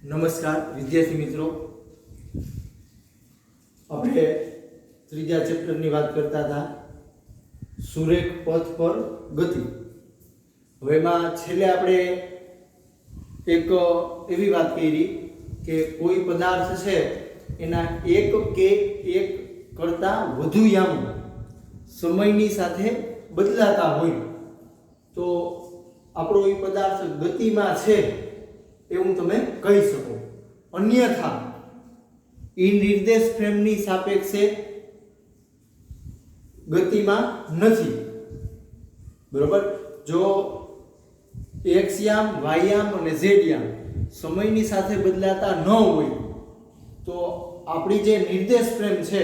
નમસ્કાર વિદ્યાર્થી મિત્રો, આપણે ત્રીજા ચેપ્ટરની વાત કરતા હતા સુરેખ પથ પર ગતિ. હવે એમાં છેલ્લે આપણે એક એવી વાત કરી કે કોઈ પદાર્થ છે એના એક કે એક કરતાં વધુ યામો સમયની સાથે બદલાતા હોય તો આપણો એ પદાર્થ ગતિમાં છે એવું તમે કહી શકો. અન્યથા એ નિર્દેશ ફ્રેમની સાપેક્ષે ગતિમાં નથી. બરોબર, જો x યામ, y યામ અને z યામ સમયની સાથે બદલાતા ન હોય તો આપણી જે નિર્દેશ ફ્રેમ છે,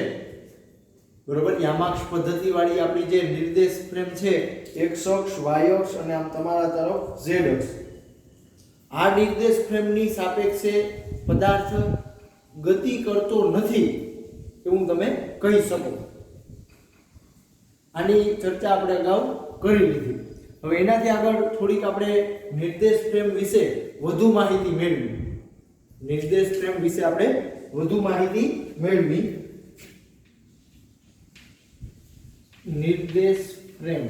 બરોબર, યામાક્ષ પદ્ધતિ વાળી આપણી જે નિર્દેશ ફ્રેમ છે, x અક્ષ, y અક્ષ અને આમ તમારા તરફ z અક્ષ, આ નિર્દેશ ફ્રેમની સાપેક્ષે પદાર્થ ગતિ કરતો નથી એવું તમે કહી શકો. આની ચર્ચા આપણે અગાઉ કરી લીધી. હવે એનાથી આગળ થોડીક આપણે નિર્દેશ ફ્રેમ વિશે વધુ માહિતી મેળવી. નિર્દેશ ફ્રેમ વિશે આપણે વધુ માહિતી મેળવી. નિર્દેશ ફ્રેમ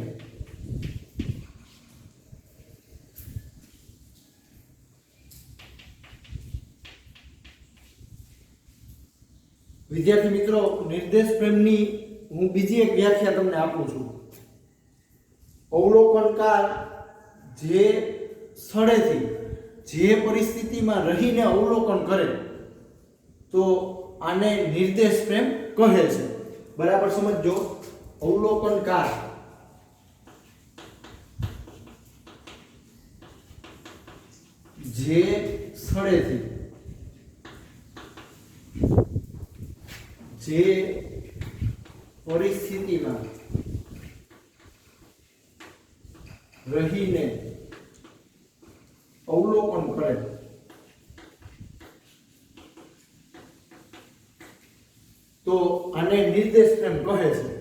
વિદ્યાર્થી મિત્રો, નિર્દેશ ફ્રેમની હું બીજી એક વ્યાખ્યા તમને આપું છું. અવલોકનકાર જે સ્થળેથી જે પરિસ્થિતિમાં રહીને અવલોકન કરે તો આને નિર્દેશ ફ્રેમ કહે છે. બરાબર સમજો. અવલોકનકાર જે સ્થળેથી જે પરિસ્થિતિમાં રહીને અવલોકન કરે તો આને નિર્દેશ ફ્રેમ કહે છે.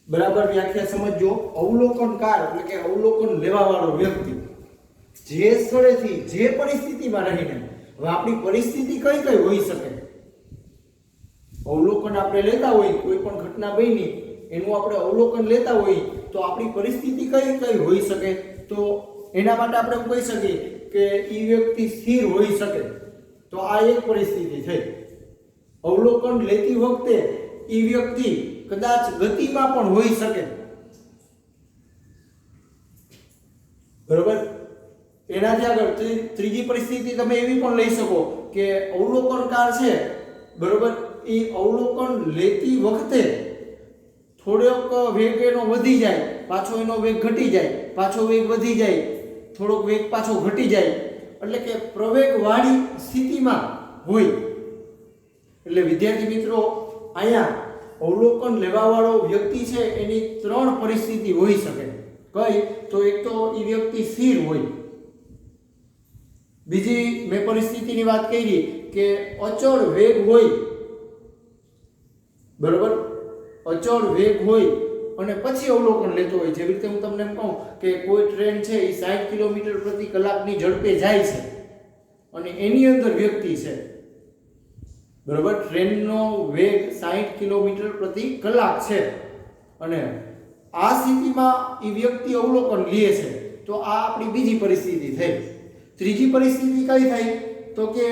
બરાબર વ્યાખ્યા સમજો. અવલોકનકાર એટલે કે અવલોકન લેવા વાળો વ્યક્તિ જે સ્થળેથી જે પરિસ્થિતિમાં રહીને, હવે આપણી પરિસ્થિતિ કઈ કઈ હોઈ શકે? અવલોકન આપણે લેતા હોય, કોઈ પણ ઘટના બની એનું આપણે અવલોકન લેતા હોય તો આપણી પરિસ્થિતિ કઈ કઈ હોઈ શકે? તો એના માટે આપણે કહી શકીએ કે એ વ્યક્તિ સ્થિર હોઈ શકે. તો આ એક પરિસ્થિતિ થઈ. અવલોકન લેતી વખતે એ વ્યક્તિ કદાચ ગતિમાં પણ હોઈ શકે. બરોબર. એનાથી આગળ ત્રીજી પરિસ્થિતિ તમે એવી પણ લઈ શકો કે અવલોકનકાર છે, બરોબર, એ અવલોકન લેતી વખતે થોડોક વેગ એનો વધી જાય, પાછો એનો વેગ ઘટી જાય, પાછો વેગ વધી જાય, થોડોક વેગ પાછો ઘટી જાય, એટલે કે પ્રવેગવાળી સ્થિતિમાં હોય. એટલે વિદ્યાર્થી મિત્રો, અહીંયા અવલોકન લેવા વાળો વ્યક્તિ છે એની ત્રણ પરિસ્થિતિ હોઈ શકે. કઈ? તો એક તો એ વ્યક્તિ સ્થિર હોય. બીજી મેં પરિસ્થિતિની વાત કરી કે અચળ વેગ હોય. બરોબર, અચળ વેગ હોય અને પછી અવલોકન લેતો હોય. જેવી રીતે હું તમને એમ કહું કે કોઈ ટ્રેન છે એ 60 કિલોમીટર પ્રતિ કલાકની ઝડપે જાય છે અને એની અંદર વ્યક્તિ છે. બરોબર, ટ્રેનનો વેગ 60 કિલોમીટર પ્રતિ કલાક છે અને આ સ્થિતિમાં એ વ્યક્તિ અવલોકન લે છે તો આ આપણી બીજી પરિસ્થિતિ થઈ. ત્રીજી પરિસ્થિતિ કઈ થઈ? તો કે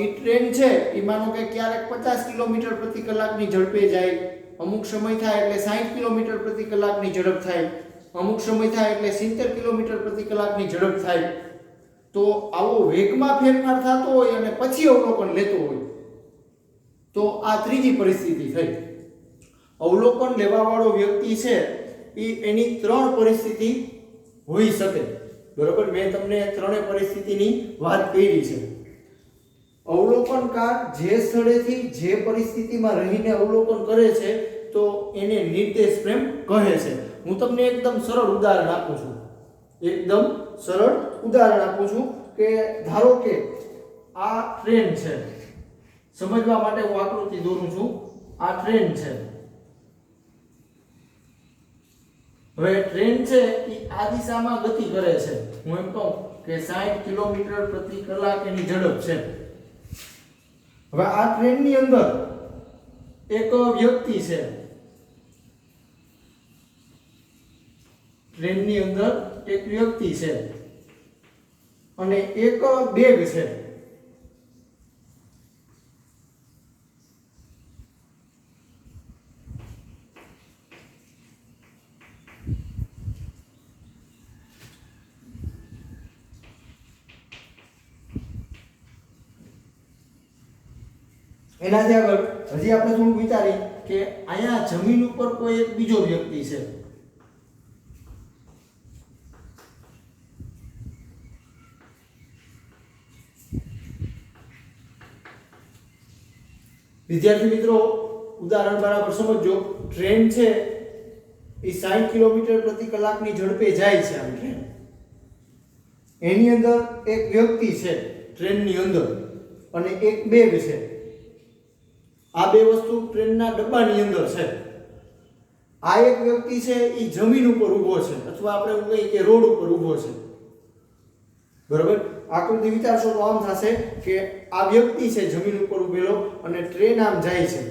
એ ટ્રેન છે એ માનો કે ક્યારેક 50 કિલોમીટર પ્રતિ કલાકની ઝડપે જાય, અમુક સમય થાય એટલે 60 કિલોમીટર પ્રતિ કલાકની ઝડપ થાય, અમુક સમય થાય એટલે 70 કિલોમીટર પ્રતિ કલાકની ઝડપ થાય. તો આવો વેગમાં ફેરફાર થતો હોય અને પછી અવલોકન લેતો હોય તો આ ત્રીજી પરિસ્થિતિ થઈ. અવલોકન લેવા વાળો વ્યક્તિ છે એ એની ત્રણ પરિસ્થિતિ હોઈ શકે. બરોબર, મેં તમને ત્રણેય પરિસ્થિતિની વાત કરી છે. અવલોકનકાર જે સ્થળેથી જે પરિસ્થિતિમાં રહીને અવલોકન કરે છે તો એને નિર્દેશ ફ્રેમ કહે છે. હું તમને એકદમ સરળ ઉદાહરણ આપું છું. એકદમ સરળ ઉદાહરણ આપું છું કે ધારો કે આ ટ્રેન છે. સમજવા માટે હું આકૃતિ દોરું છું. આ ટ્રેન છે. હવે ટ્રેન છે એ આ દિશામાં ગતિ કરે છે. હું એમ કહું કે 60 કિલોમીટર પ્રતિ કલાક એની ઝડપ છે. હવે આ ટ્રેનની અંદર એક વ્યક્તિ છે, ટ્રેનની અંદર એક વ્યક્તિ છે અને એક બેગ છે. એનાથી આગળ હજી આપણે થોડું વિચારીએ કે અહીંયા જમીન ઉપર કોઈ એક બીજો વ્યક્તિ છે. વિદ્યાર્થી મિત્રો, ઉદાહરણ બરાબર સમજો. ટ્રેન છે એ 60 કિલોમીટર પ્રતિ કલાકની ઝડપે જાય છે. આમ ટ્રેન, એની અંદર એક વ્યક્તિ છે ટ્રેનની અંદર અને એક બેગ છે. આ બે વસ્તુ ટ્રેનના ડબ્બાની અંદર છે. આ એક વ્યક્તિ છે એ જમીન ઉપર ઊભો છે, અથવા આપણે એવું કહીએ કે રોડ ઉપર ઊભો છે. બરાબર, આકૃતિ વિચારશો તો આમ થશે કે આ વ્યક્તિ છે જમીન ઉપર ઊભેલો અને ટ્રેન આમ જાય છે.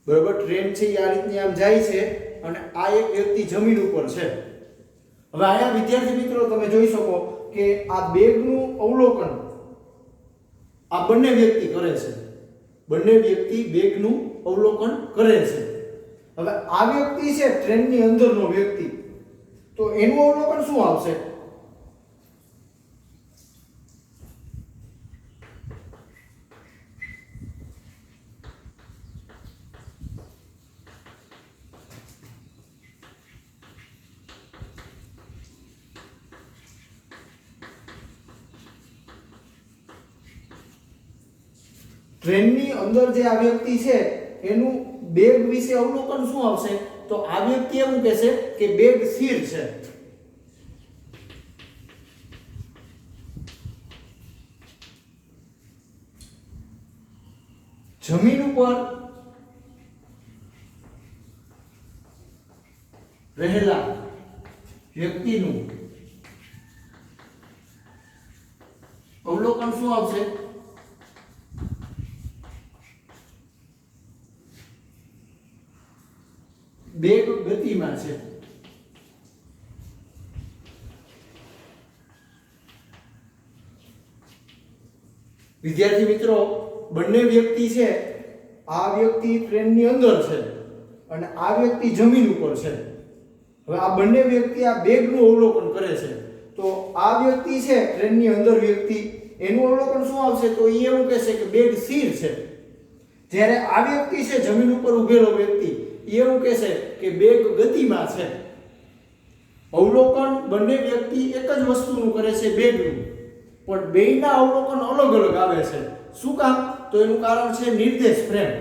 બરાબર, ટ્રેન છે એ આ રીતની આમ જાય છે અને આ એક વ્યક્તિ જમીન ઉપર છે. હવે અહીંયા વિદ્યાર્થી મિત્રો તમે જોઈ શકો કે આ બેગનું અવલોકન આ બંને વ્યક્તિ કરે છે. બંને વ્યક્તિ બેગનું અવલોકન કરે છે. હવે આ વ્યક્તિ છે ટ્રેનની અંદરનો વ્યક્તિ, તો એનું અવલોકન શું આવશે? ટ્રેનની અંદર જે આ વ્યક્તિ છે એનું બેગ વિશે અવલોકન શું આવશે? તો આ વ્યક્તિ એવું કહેશે કે બેગ સ્થિર છે. જમીન ઉપર રહેલા વ્યક્તિનું અવલોકન શું આવશે? બેગ ગતિમાં છે. વિદ્યાર્થી મિત્રો, બંને વ્યક્તિ છે, આ વ્યક્તિ ટ્રેનની અંદર છે અને આ વ્યક્તિ જમીન ઉપર છે. હવે આ બંને વ્યક્તિ આ બેગનું અવલોકન કરે છે. તો આ વ્યક્તિ છે ટ્રેનની અંદર વ્યક્તિ, એનું અવલોકન શું આવશે? તો એ એવું કહેશે કે બેગ સ્થિર છે. જ્યારે આ વ્યક્તિ છે જમીન ઉપર ઊભેલો વ્યક્તિ, એવું કહેશે કે બેગ ગતિમાં છે. અવલોકન બંને વ્યક્તિ એક જ વસ્તુનું કરે છે, બેગનું, પણ બેયના અવલોકન અલગ અલગ આવે છે. શું કામ? તો એનું કારણ છે નિર્દેશ ફ્રેમ.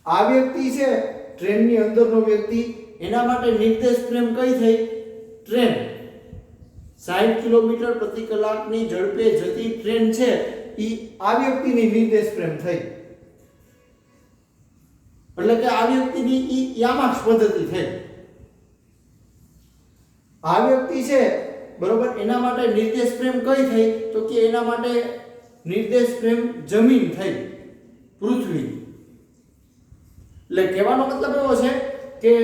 આ વ્યક્તિ છે ટ્રેનની અંદરનો વ્યક્તિ, એના માટે નિર્દેશ ફ્રેમ કઈ થઈ? ટ્રેન 60 કિલોમીટર પ્રતિ કલાકની ઝડપે જતી ટ્રેન છે એ આ વ્યક્તિની નિર્દેશ ફ્રેમ થઈ. એટલે કે આ વ્યક્તિની ઈ યામાક્ષ પદ્ધતિ થઈ. આ વ્યક્તિ છે બરોબર, એના માટે નિર્દેશ ફ્રેમ કઈ થઈ? તો કે એના માટે નિર્દેશ ફ્રેમ જમીન થઈ, પૃથ્વી. એટલે કહેવાનો મતલબ એવો છે કે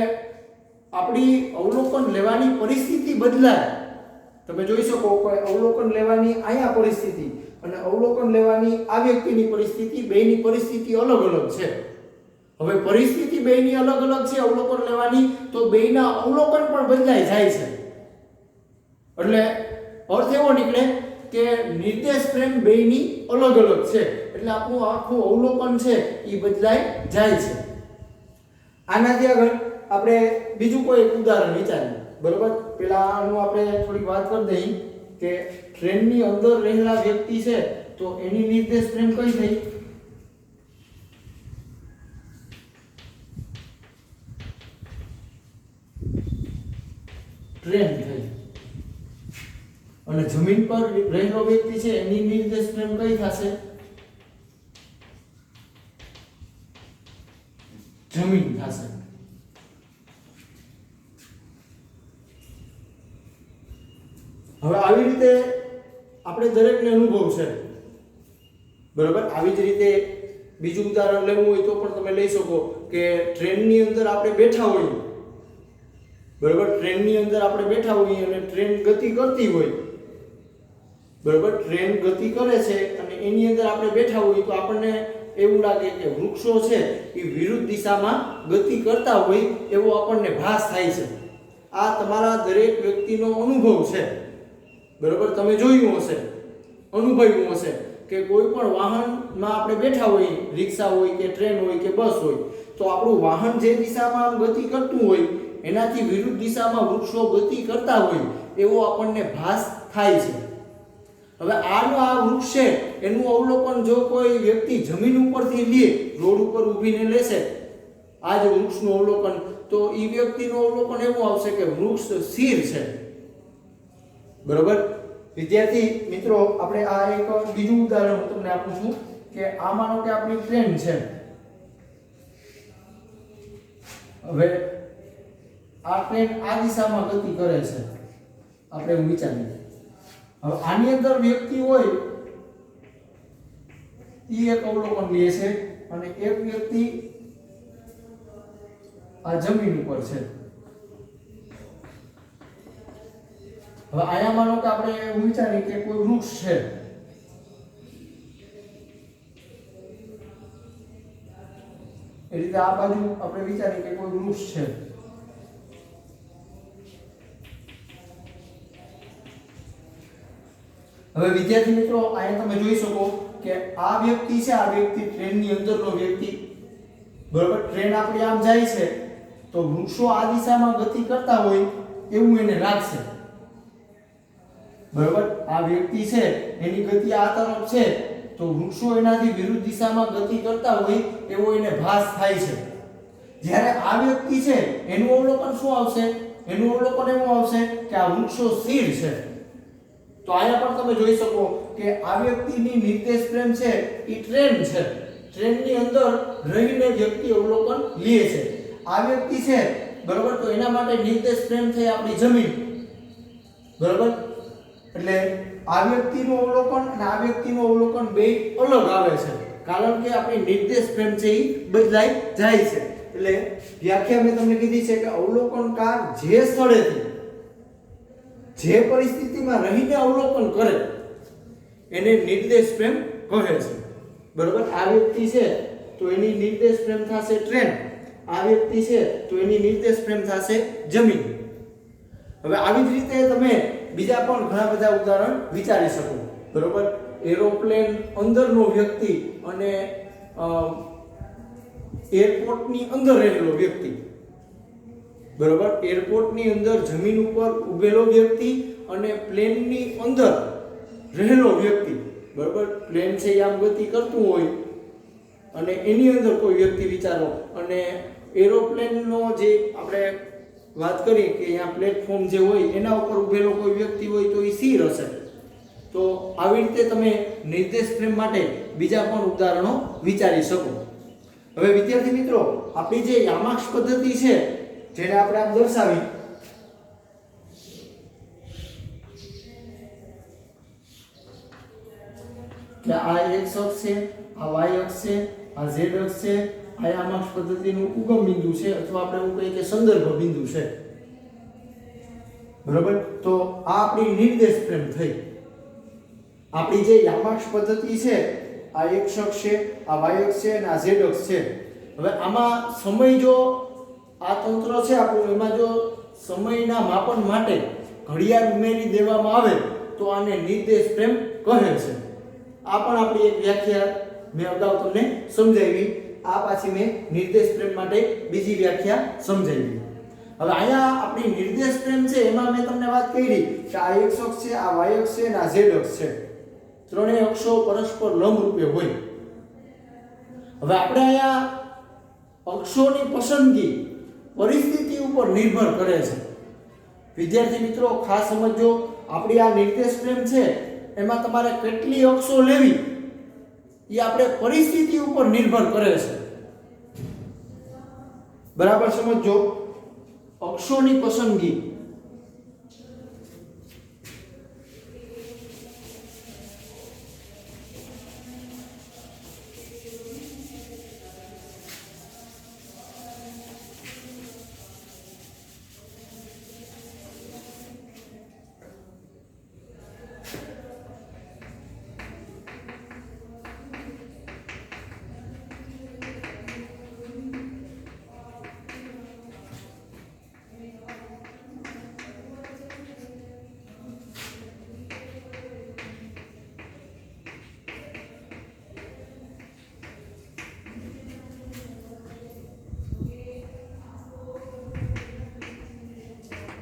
આપણી અવલોકન લેવાની પરિસ્થિતિ બદલાય. તમે જોઈ શકો કોઈ અવલોકન લેવાની અહીંયા પરિસ્થિતિ અને અવલોકન લેવાની આ વ્યક્તિની પરિસ્થિતિ, બેયની પરિસ્થિતિ અલગ અલગ છે. હવે પરિસ્થિતિ બેયની અલગ અલગ છે અવલોકન લેવાની, તો બેયના અવલોકન પણ બદલાઈ જાય છે. એટલે અર્થ એવો નીકળે કે નિર્દેશ ફ્રેમ બેયની અલગ અલગ છે, એટલે આપણું આખું અવલોકન છે એ બદલાઈ જાય છે. આનાથી આગળ આપણે બીજું કોઈ એક ઉદાહરણ વિચારીએ. બરોબર, પેલાનું આપણે થોડીક વાત કરી દઈએ કે ટ્રેનની અંદર રહેલા વ્યક્તિ છે તો એની નિર્દેશ ફ્રેમ કઈ થઈ? ટ્રેન થઈ. અને જમીન પર રહેલો વ્યક્તિ છે એની નિર્દેશ ફ્રેમ કઈ થશે? જમીન થશે. હવે આવી રીતે આપણે દરેકને અનુભવ છે, બરાબર. આવી જ રીતે બીજું ઉદાહરણ લેવું હોય તો પણ તમે લઈ શકો કે ટ્રેનની અંદર આપણે બેઠા હોઈએ, બરાબર. ટ્રેનની અંદર આપણે બેઠા હોઈએ અને ટ્રેન ગતિ કરતી હોય, બરાબર. ટ્રેન ગતિ કરે છે અને એની અંદર આપણે બેઠા હોઈએ તો આપણને એવું લાગે કે વૃક્ષો છે એ વિરુદ્ધ દિશામાં ગતિ કરતા હોય એવો આપણને ભાસ થાય છે. આ તમારા દરેક વ્યક્તિનો અનુભવ છે, બરાબર. તમે જોયું હશે, અનુભવ્યું હશે કે કોઈ પણ વાહનમાં આપણે બેઠા હોઈએ, રિક્ષા હોય કે ટ્રેન હોય કે બસ હોય, તો આપણું વાહન જે દિશામાં ગતિ કરતું હોય એનાથી વિરુદ્ધ દિશામાં વૃક્ષો ગતિ કરતા હોય એવો આપણને ભાસ થાય છે. હવે આ વૃક્ષ છે એનું અવલોકન જો કોઈ વ્યક્તિ જમીન ઉપરથી લે, રોડ ઉપર ઊભીને લેશે આ જ વૃક્ષનું અવલોકન, તો એ વ્યક્તિનું અવલોકન એવું આવશે કે વૃક્ષ સ્થિર છે, બરોબર. વિદ્યાર્થી મિત્રો, આપણે આ એક બીજું ઉદાહરણ હું તમને આપું છું કે આ માનો કે આપણી ટ્રેન છે. હવે આ ટ્રેન આ દિશામાં ગતિ કરે છે, આપણે એવું વિચારીએ. હવે આની અંદર વ્યક્તિ હોય એ એક અવલોકન લે છે અને એક વ્યક્તિ આ જમીન ઉપર છે. હવે આયા માનો કે આપણે એવું વિચારીએ કે કોઈ વૃક્ષ છે, એ રીતે આ બાજુ આપણે વિચારીએ કે કોઈ વૃક્ષ છે. હવે વિદ્યાર્થી મિત્રો, અહીંયા તમે જોઈ શકો કે આ વ્યક્તિ છે, આ વ્યક્તિ ટ્રેનની અંદરનો વ્યક્તિ, બરોબર. ટ્રેન આપણી આમ જાય છે તો વૃક્ષો આ દિશામાં ગતિ કરતા હોય એવું એને લાગશે, બરોબર. આ વ્યક્તિ છે એની ગતિ આ તરફ છે તો વૃક્ષો એનાથી વિરુદ્ધ દિશામાં ગતિ કરતા હોય એવો એને ભાસ થાય છે. જ્યારે આ વ્યક્તિ છે એનું અવલોકન શું આવશે? એનું અવલોકન એવું આવશે કે આ વૃક્ષો સ્થિર છે. તો અહીંયા પણ તમે જોઈ શકો કે આ વ્યક્તિની નિર્દેશ ફ્રેમ છે એ ટ્રેન છે. ટ્રેનની અંદર રહીને વ્યક્તિ અવલોકન લે છે. આ વ્યક્તિ છે, બરોબર, તો એના માટે નિર્દેશ ફ્રેમ થઈ આપણી જમીન, બરોબર. એટલે આ વ્યક્તિનું અવલોકન અને આ વ્યક્તિનું અવલોકન બે અલગ આવે છે, કારણ કે આપણી નિર્દેશ ફ્રેમ છે એ બદલાઈ જાય છે. એટલે વ્યાખ્યા મેં તમને કીધી છે કે અવલોકનકાર જે સ્થળેથી જે પરિસ્થિતિમાં રહીને અવલોકન કરે એને નિર્દેશ ફ્રેમ કહે છે, બરોબર. આ વ્યક્તિ છે તો એની નિર્દેશ ફ્રેમ થશે ટ્રેન, આ વ્યક્તિ છે તો એની નિર્દેશ ફ્રેમ થશે જમીન. હવે આવી જ રીતે તમે બીજા પણ ઘણા બધા ઉદાહરણ વિચારી શકો, બરોબર. એરોપ્લેન અંદરનો વ્યક્તિ અને એરપોર્ટની અંદર રહેલો વ્યક્તિ, બરોબર. એરપોર્ટની અંદર જમીન ઉપર ઊભેલો વ્યક્તિ અને પ્લેનની અંદર રહેલો વ્યક્તિ, બરોબર. પ્લેન છે આમ ગતિ કરતું હોય અને એની અંદર કોઈ વ્યક્તિ વિચારો, અને એરોપ્લેનનો જે આપણે વાત કરી કે અહીંયા પ્લેટફોર્મ જે હોય એના ઉપર ઊભેલો કોઈ વ્યક્તિ હોય તો એ સ્થિર હશે. તો આવી રીતે તમે નિર્દેશ ફ્રેમ માટે બીજા પણ ઉદાહરણો વિચારી શકો. હવે વિદ્યાર્થી મિત્રો, આપણી જે યામાક્ષ પદ્ધતિ છે જેને આપણે આમ દર્શાવી, કે આ x અક્ષ છે, આ y અક્ષ છે, આ z અક્ષ છે, આ યામાક્ષ પદ્ધતિનું ઉગમ બિંદુ છે અથવા આપણે એવું કહીએ કે સંદર્ભ બિંદુ છે, બરાબર. તો આ આપણી નિર્દેશ ફ્રેમ થઈ. આપણી જે યામાક્ષ પદ્ધતિ છે, આ x અક્ષ છે, આ y અક્ષ છે અને આ z અક્ષ છે. હવે આમાં સમય જો આ તંત્ર છે આપણું, એમાં જો સમયના માપન માટે ઘડિયાળ ઉમેરી દેવામાં આવે તો આને નિર્દેશ ફ્રેમ કહે છે. આ પણ આપણી એક વ્યાખ્યા મેં અગાઉ તમને સમજાવી. આ પાછી મેં નિર્દેશ ફ્રેમ માટે બીજી વ્યાખ્યા સમજાવી. હવે અહીંયા આપણી નિર્દેશ ફ્રેમ છે એમાં મેં તમને વાત કરી કે આ x અક્ષ છે, આ y અક્ષ છે અને આ z અક્ષ છે. ત્રણેય અક્ષો પરસ્પર લંબ રૂપે હોય. હવે આપણે અહીંયા અક્ષોની પસંદગી પરિસ્થિતિ ઉપર નિર્ભર કરે છે. વિદ્યાર્થી મિત્રો, ખાસ સમજો, આપણી આ નિર્દેશ ફ્રેમ છે એમાં તમારે કેટલી અક્ષો લેવી એ આપણે પરિસ્થિતિ ઉપર નિર્ભર કરે છે, બરાબર સમજો. અક્ષોની પસંદગી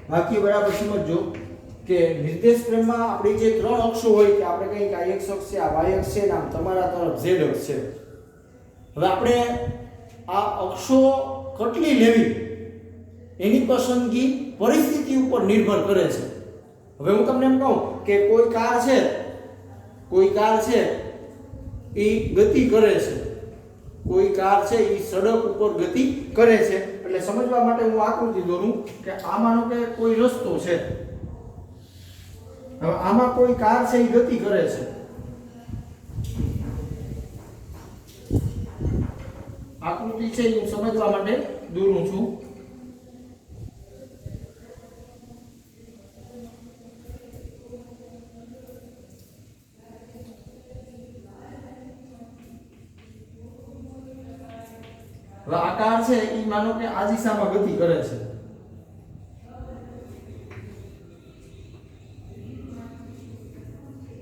બાકી બરાબર સમજો કે નિર્દેશ પ્રેમમાં આપણી જે ત્રણ અક્ષો હોય કે આપણે કહીએ કે આ x અક્ષ છે, આ y અક્ષ છે, આમ તમારા તરફ z અક્ષ છે. હવે આપણે આ અક્ષો કેટલી લેવી એની પસંદગી પરિસ્થિતિ ઉપર નિર્ભર કરે છે. હવે હું તમને એમ કહું કે કોઈ કાર છે એ ગતિ કરે છે, કોઈ કાર છે એ સડક ઉપર ગતિ કરે છે. એટલે સમજવા માટે હું આકૃતિ દોરું કે આમાંનો કે કોઈ રસ્તો છે. હવે આમાં કોઈ કાર છે એ ગતિ કરે છે. આકૃતિ છે એ હું સમજવા માટે દોરું છું. હવે આ કાર છે એ માનો કે આ દિશામાં ગતિ કરે છે.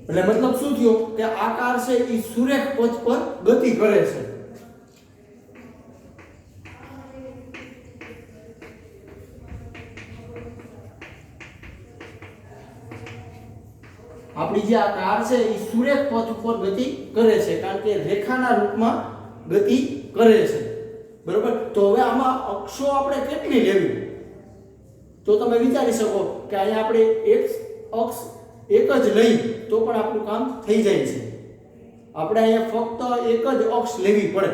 એટલે મતલબ શું થયો કે આ કાર છે એ સુરેખ પથ પર ગતિ કરે છે. આપણી જે આ કાર છે એ સુરેખ પથ ઉપર ગતિ કરે છે કારણ કે રેખાના રૂપમાં ગતિ કરે છે. બરોબર. તો હવે આમાં અક્ષો આપણે કેટલી લેવી તો તમે વિચારી શકો કે અહીંયા આપણે એક અક્ષ એક જ લઈ તો પણ આપણું કામ થઈ જાય છે. આપણે અહીંયા ફક્ત એક જ અક્ષ લેવી પડે.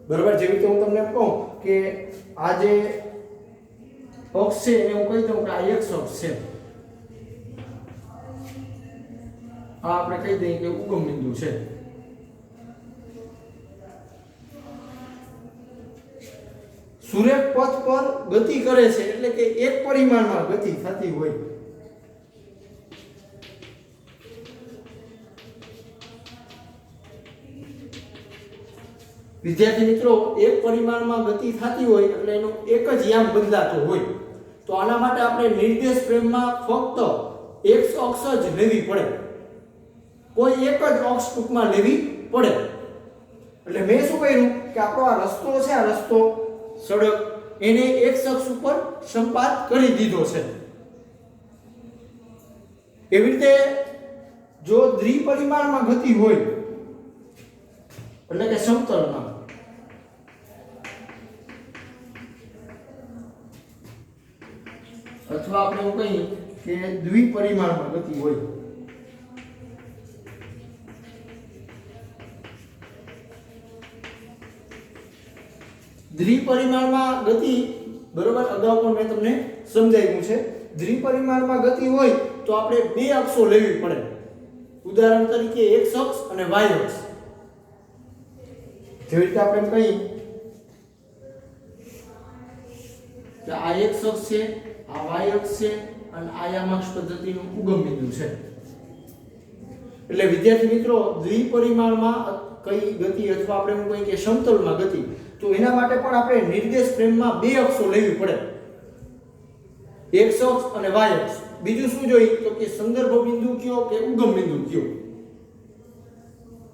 બરોબર. જેવી રીતે હું તમને એમ કહું કે આ જે અક્ષ છે એ હું કહી દઉં કે આ x અક્ષ છે, આ આપણે કહી દઈએ કે ઉગમ બિંદુ છે. સુરેખ પથ પર ગતિ કરે છે એટલે કે એક પરિમાણમાં ગતિ થતી હોય. વિદ્યાર્થી મિત્રો, એક પરિમાણમાં ગતિ થતી હોય એટલે એનો એક જ યામ બદલાતો હોય. તો આના માટે આપણે નિર્દેશ પ્રેમમાં ફક્ત એક અક્ષ જ લેવી પડે, કોઈ એક જ અક્ષ ટૂંકમાં લેવી પડે. એટલે મેં શું કર્યું કે આપણો આ રસ્તો છે, આ રસ્તો સડક એને એક અક્ષ ઉપર સંપાત કરી દીધો છે. એવી રીતે જો દ્વિપરિમાણમાં ગતિ હોય એટલે કે સમતલમાં અથવા આપણે એવું કહીએ કે દ્વિપરિમાણમાં ગતિ હોય દ્વિપરિમાણમાં ગતિ બરોબર અગાઉ પણ મેં તમને સમજાવ્યું છે. દ્વિપરિમાણમાં ગતિ હોય તો આપણે બે અક્ષો લેવી પડે. ઉદાહરણ તરીકે x અક્ષ અને y અક્ષ. જેવી રીતે આપણે કહીએ કે આ x અક્ષ છે, આ y અક્ષ છે અને આ યામાક્ષ પદ્ધતિનું ઉગમ બિંદુ છે. એટલે વિદ્યાર્થી મિત્રો, દ્વિપરિમાણમાં કઈ ગતિ અથવા આપણે એમ કહીએ કે સમતલમાં ગતિ, તો એના માટે પણ આપણે નિર્દેશ પ્રેમમાં બે અક્ષો લેવી પડે, x અક્ષ અને y અક્ષ. બીજું શું જોઈએ તો કે સંદર્ભ બિંદુ કયો કે ઉગમ બિંદુ કયો.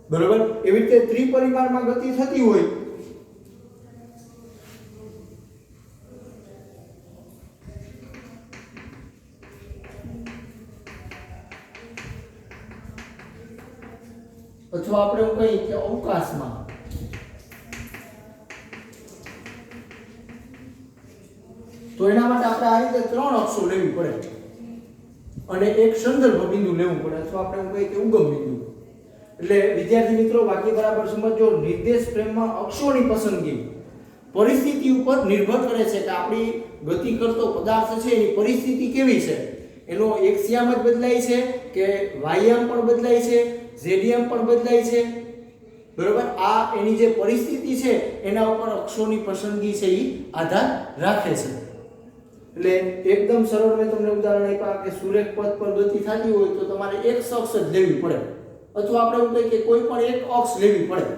બરોબર. એવી રીતે ત્રિપરિમાણમાં ગતિ થતી હોય અથવા આપણે એવું કહીએ કે અવકાશમાં તો એના માટે આપણે આ રીતે ત્રણ અક્ષો લેવી પડે અને એક સંદર્ભ બિંદુ લેવું પડે અથવા આપણે એવું કહીએ કે ઉગમ બિંદુ. એટલે વિદ્યાર્થી મિત્રો, બાકી બરાબર સમજો, નિર્દેશ પ્રેમમાં અક્ષોની પસંદગી પરિસ્થિતિ ઉપર નિર્ભર કરે છે કે આપણી ગતિ કરતો પદાર્થ છે એની પરિસ્થિતિ કેવી છે, એનો x યામ જ બદલાય છે કે y યામ પણ બદલાય છે, z યામ પણ બદલાય છે. બરોબર. આ એની જે પરિસ્થિતિ છે એના ઉપર અક્ષોની પસંદગી છે એ આધાર રાખે છે. એટલે એકદમ સરળ મેં તમને ઉદાહરણ આપ્યા કે સુરેખ પથ પર ગતિ થતી હોય તો તમારે એક અક્ષ જ લેવી પડે અથવા આપણે એવું કહીએ કે કોઈ પણ એક અક્ષ લેવી પડે.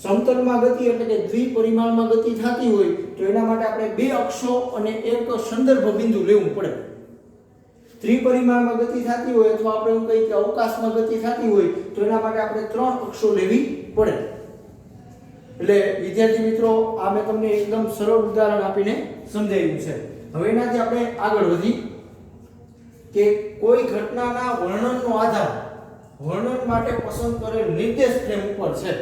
સમતલમાં ગતિ એટલે કે દ્વિપરિમાણમાં ગતિ થતી હોય તો એના માટે આપણે બે અક્ષો અને એક સંદર્ભ બિંદુ લેવું પડે. ત્રિપરિમાણમાં ગતિ થતી હોય અથવા આપણે એવું કહીએ કે અવકાશમાં ગતિ થતી હોય તો એના માટે આપણે ત્રણ અક્ષો લેવી પડે. એટલે વિદ્યાર્થી મિત્રો, આ મેં તમને એકદમ સરળ ઉદાહરણ આપીને સમજાવ્યું છે. હવે એનાથી આપણે આગળ વધી કે કોઈ ઘટનાના વર્ણનનો આધાર વર્ણન માટે પસંદ કરેલ નિર્દેશ ફ્રેમ ઉપર છે.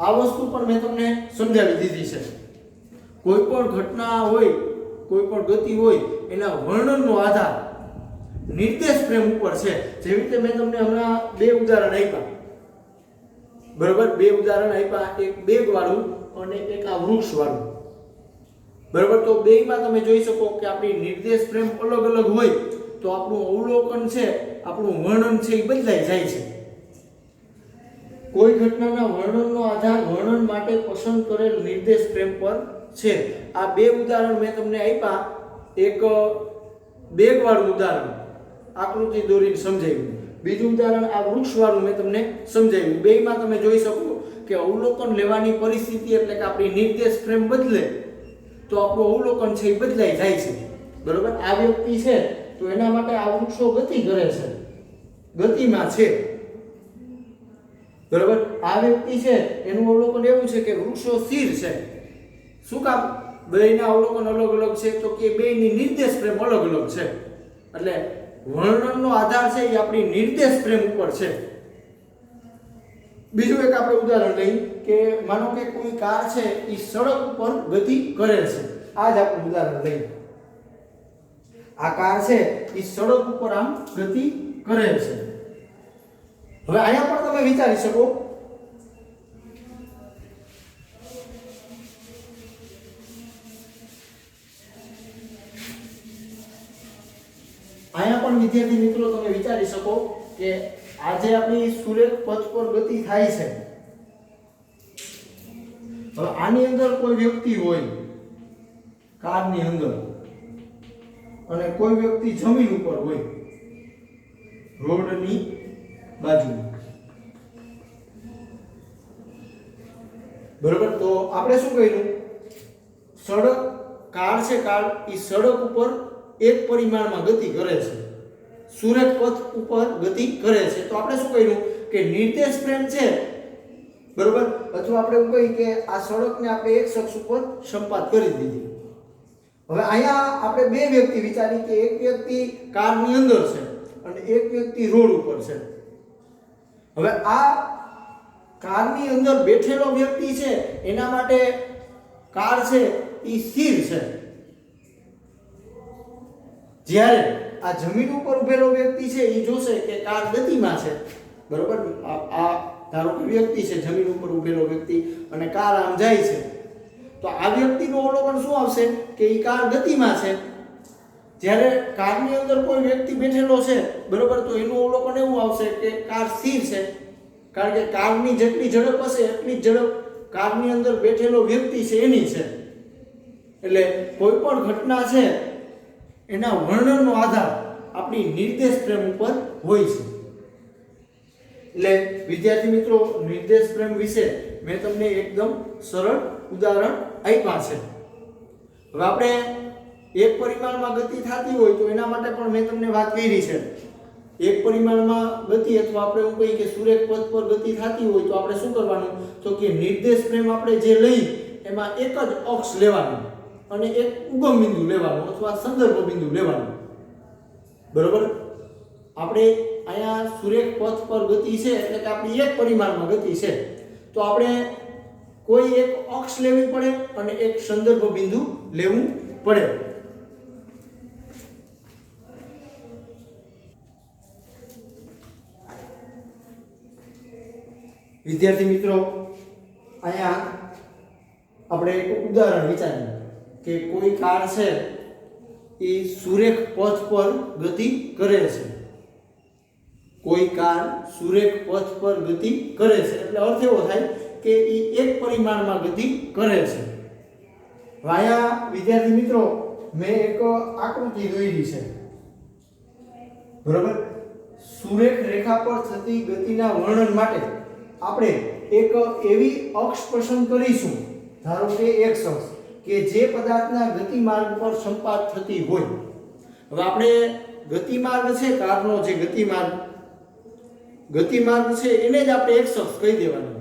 આ વસ્તુ પણ મેં તમને સમજાવી દીધી છે. કોઈ પણ ઘટના હોય, કોઈ પણ ગતિ હોય, એના વર્ણનનો આધાર નિર્દેશ ફ્રેમ ઉપર છે. જેવી રીતે મેં તમને હમણાં બે ઉદાહરણ આપ્યા, બરોબર? બે ઉદાહરણ આપ્યા, એક બેગ વાળું અને એક આ વૃક્ષ વાળું, બરોબર? તો બેયમાં તમે જોઈ શકો કે આપણી નિર્દેશ ફ્રેમ અલગ અલગ હોય તો આપણું અવલોકન છે, આપણું વર્ણન છે એ બદલાઈ જાય છે. કોઈ ઘટનાના વર્ણનનો આધાર વર્ણન માટે પસંદ કરેલ નિર્દેશ ફ્રેમ પર છે. આ બે ઉદાહરણ મેં તમને આપ્યા. એક બેગ વાળું ઉદાહરણ આકૃતિ દોરીને સમજાવ્યું, બીજું ઉદાહરણ આ વૃક્ષ વાળું મેં તમને સમજાવ્યું. બેયમાં તમે જોઈ શકો કે અવલોકન લેવાની પરિસ્થિતિ એટલે કે આપણી નિર્દેશ ફ્રેમ બદલે તો આપણું અવલોકન છે એ બદલાઈ જાય છે, બરોબર? આ વ્યક્તિ છે તો એના માટે આ વૃક્ષો ગતિ કરે છે, ગતિમાં છે, બરોબર? આ વ્યક્તિ છે એનું અવલોકન એવું છે કે વૃક્ષો સ્થિર છે. શું કામ? બેયના અવલોકન અલગ અલગ છે તો કે બેયની નિર્દેશ ફ્રેમ અલગ અલગ છે. એટલે વર્ણનનો આધાર છે એ આપણી નિર્દેશ ફ્રેમ ઉપર છે. બીજું એક આપણે ઉદાહરણ લઈએ કે માનો કે કોઈ કાર છે એ સડક ઉપર ગતિ કરે છે. આ જ આપણે ઉદાહરણ લઈએ. આ કાર છે એ સડક ઉપર આમ ગતિ કરે છે. હવે અહીંયા પણ તમે વિચારી શકો વિદ્યાર્થી મિત્રો તમે વિચારી શકો કે આજે આપણી સુરેખ પથ પર ગતિ થાય છે. હવે આની અંદર કોઈ વ્યક્તિ હોય કારની અંદર અને કોઈ વ્યક્તિ જમીન ઉપર હોય રોડની બાજુમાં, બરોબર? તો આપણે શું કર્યું? સડક કાર છે, કાર એ સડક ઉપર એક પરિમાણમાં ગતિ કરે છે, સુરેખ પથ ઉપર ગતિ કરે છે. તો આપણે શું કર્યું કે નિર્દેશ ફ્રેમ છે, બરોબર? અથવા આપણે એવું કહીએ કે આ સડકને આપણે એક શખ્સ ઉપર સંપાત કરી દીધી. હવે અહીંયા આપણે બે વ્યક્તિ વિચારી કે એક વ્યક્તિ કારની અંદર છે અને એક વ્યક્તિ રોડ ઉપર છે. હવે આ કારની અંદર બેઠેલો વ્યક્તિ છે એના માટે કાર છે એ સ્થિર છે, જ્યારે આ જમીન ઉપર ઉભેલો વ્યક્તિ છે એ જોશે કે કાર ગતિમાં છે, બરોબર? આ ધારો કે વ્યક્તિ છે જમીન ઉપર ઉભેલો વ્યક્તિ અને કાર આમ જાય છે, તો આ વ્યક્તિનું અવલોકન શું આવશે કે એ કાર ગતિમાં છે. જ્યારે કારની અંદર કોઈ વ્યક્તિ બેઠેલો છે, બરોબર, તો એનું અવલોકન એવું આવશે કે કાર સ્થિર છે, કારણ કે કારની જેટલી ઝડપ હશે એટલી જ ઝડપ કારની અંદર બેઠેલો વ્યક્તિ છે એની છે. એટલે કોઈ પણ ઘટના છે એના વર્ણનનો આધાર આપણી નિર્દેશ ફ્રેમ ઉપર હોય છે. એટલે વિદ્યાર્થી મિત્રો, નિર્દેશ ફ્રેમ વિશે મેં તમને એકદમ સરળ ઉદાહરણ આપ્યા છે. હવે આપણે એક પરિમાણમાં ગતિ થતી હોય તો એના માટે પણ મેં તમને વાત કરી છે. એક પરિમાણમાં ગતિ અથવા આપણે એવું કહીએ કે સુરેખ પથ પર ગતિ થતી હોય તો આપણે શું કરવાનું? તો કે નિર્દેશ ફ્રેમ આપણે જે લઈ એમાં એક જ અક્ષ લેવાનું અને એક ઉગમ બિંદુ લેવાનું અથવા સંદર્ભ બિંદુ લેવાનું, બરોબર? આપણે અહીંયા સુરેખ પથ પર ગતિ છે એટલે કે આપણી એક પરિમાણમાં ગતિ છે, તો આપણે કોઈ એક અક્ષ લેવી પડે અને એક સંદર્ભ બિંદુ લેવું પડે. વિદ્યાર્થી મિત્રો, અહીંયા આપણે એક ઉદાહરણ વિચારીએ કે કોઈ કાર છે એ સુરેખ પથ પર ગતિ કરે છે. કોઈ કાર સુરેખ પથ પર ગતિ કરે છે એટલે અર્થ એવો થાય કે એ એક પરિમાણમાં ગતિ કરે છે. અહીંયા વિદ્યાર્થી મિત્રો મેં એક આકૃતિ દોરી છે, બરોબર? સુરેખ રેખા પર થતી ગતિના વર્ણન માટે આપણે એક એવી અક્ષ પસંદ કરીશું, ધારો કે એક્સ અક્ષ, કે જે પદાર્થના ગતિમાર્ગ પર સંપાત થતી હોય. હવે આપણે ગતિમાર્ગ છે કારનો, જે ગતિમાર્ગ છે એને જ આપણે એક અક્ષ કહી દેવાનું.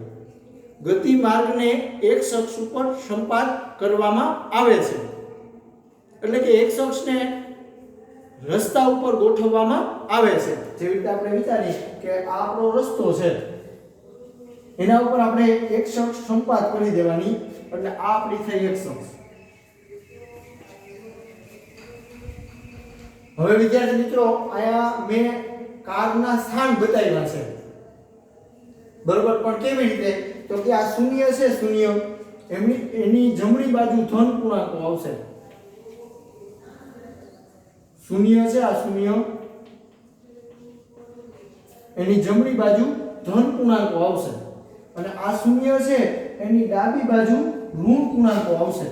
ગતિમાર્ગને એક અક્ષ ઉપર સંપાત કરવામાં આવે છે. એટલે કે x અક્ષને રસ્તા ઉપર ગોઠવવામાં આવે છે. જેવી રીતે આપણે વિચારીએ કે આ આપણો રસ્તો છે, એના ઉપર આપણે x અક્ષ સંપાત કરી દેવાની, એટલે આ આપણી થઈ x અક્ષ. હવે વિદ્યાર્થી મિત્રો, આયા મેં કારના સ્થાન બતાવ્યા છે, બરોબર, પણ કેવી રીતે? તો કે આ શૂન્ય છે, શૂન્ય એની જમણી બાજુ ધન પૂર્ણાંકો આવશે. શૂન્ય છે, આ શૂન્ય એની જમણી બાજુ ધન પૂર્ણાંકો આવશે, અને આ શૂન્ય છે એની ડાબી બાજુ ઋણ પૂર્ણાંકો આવશે.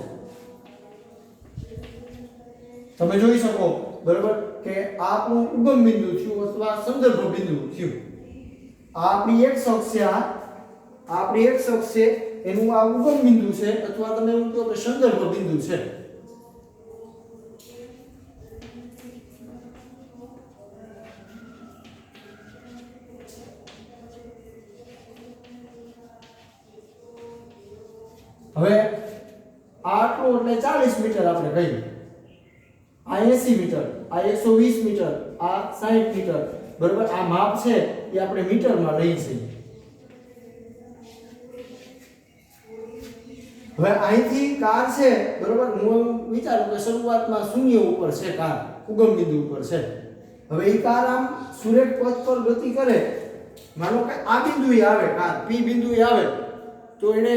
તમે જોઈ શકો, બરોબર, કે આ આપણું ઉગમ બિંદુ થયું અથવા સંદર્ભ બિંદુ થયું. આ આપણી x અક્ષ છે, આ આપણી x અક્ષ છે, એનું આ ઉગમ બિંદુ છે, અથવા તમે એવું કહો કે સંદર્ભ બિંદુ છે. હવે આ આટલું એટલે 40 મીટર આપણે કહીએ, આ 80 મીટર, આ 120 મીટર, આ 60 મીટર, બરોબર. આ માપ છે એ આપણે મીટરમાં લઈએ છીએ. હવે અહીંથી કાર છે, બરોબર, હું વિચારું કે શરૂઆતમાં શૂન્ય ઉપર છે કાર, ઉગમ બિંદુ ઉપર છે. હવે એ કાર આમ સુરેખ પથ પર ગતિ કરે, માનો કે આ બિંદુએ આવે કાર, P બિંદુએ આવે, તો એને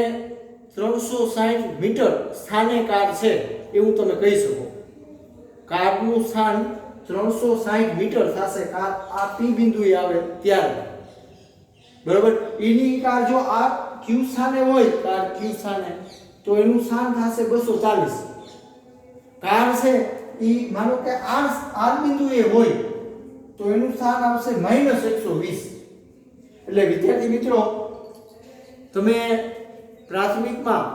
360 મીટર સ્થાને કાર છે એવું તમે કહી શકો. કારનું સ્થાન 360 મીટર થશે કાર આ P બિંદુએ આવે ત્યારે, બરોબર. એની કાર જો આ Q સ્થાને હોય, કાર Q સ્થાને, તો એનું સ્થાન થશે 240. કાર છે ઈ માનો કે R બિંદુએ હોય તો એનું સ્થાન આવશે -120. એટલે વિદ્યાર્થી મિત્રો, તમે પ્રાથમિકમાં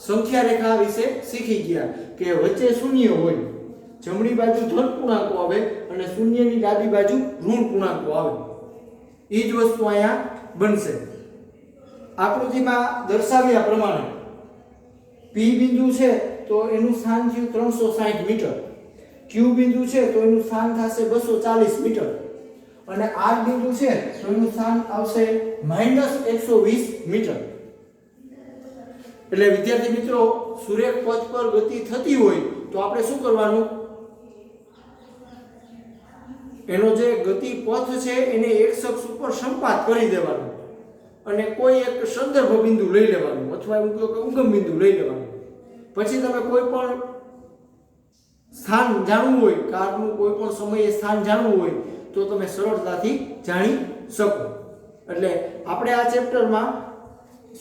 સંખ્યા રેખા વિશે શીખી ગયા કે વચ્ચે શૂન્ય હોય, જમણી બાજુ ધન પૂર્ણાંકો આવે અને શૂન્યની ડાબી બાજુ ઋણ પૂર્ણાંકો આવે. એ જ વસ્તુ અહીંયા બનશે. આકૃતિમાં દર્શાવ્યા પ્રમાણે P બિંદુ છે તો એનું સ્થાન થયું 360 મીટર, Q બિંદુ છે તો એનું સ્થાન થશે 240 મીટર, અને R બિંદુ છે તો એનું સ્થાન આવશે -120 મીટર. એટલે વિદ્યાર્થી મિત્રો, સુરેખ પથ પર ગતિ થતી હોય તો આપણે શું કરવાનું? એનો જે ગતિ પથ છે એને x અક્ષ ઉપર સંપાત કરી દેવાનું, અને કોઈ એક સંદર્ભ બિંદુ લઈ લેવાનું, અથવા એવું કહો કે ઉગમ બિંદુ લઈ લેવાનું. પછી તમે કોઈ પણ સ્થાન જાણવું હોય, કારનું કોઈ પણ સમયે સ્થાન જાણવું હોય તો તમે સરળતાથી જાણી શકો. એટલે આપણે આ ચેપ્ટરમાં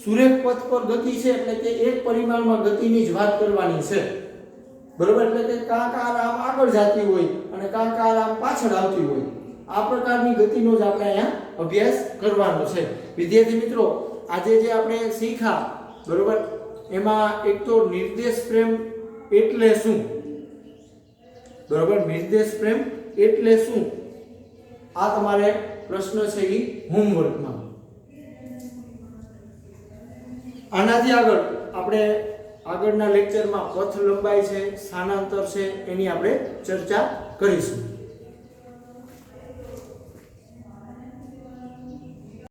સુરેખ પથ પર ગતિ છે એટલે કે એક પરિમાણમાં ગતિની જ વાત કરવાની છે, બરોબર. એટલે કે કાં કાર આમ આગળ જતી હોય અને કાં કાર આમ પાછળ આવતી હોય, આ પ્રકારની ગતિનો જ આપણે અહીંયા અભ્યાસ કરવાનો છે. વિદ્યાર્થી મિત્રો, આજે જે આપણે શીખ્યા, બરોબર, એમાં એક તો નિર્દેશ ફ્રેમ એટલે શું, બરોબર, નિર્દેશ ફ્રેમ એટલે શું, આ તમારે પ્રશ્ન છે એ હોમવર્કમાં. આનાથી આગળ આપણે આગળના લેક્ચરમાં પથ લંબાઈ છે, સ્થાનાંતર છે, એની આપણે ચર્ચા કરીશું.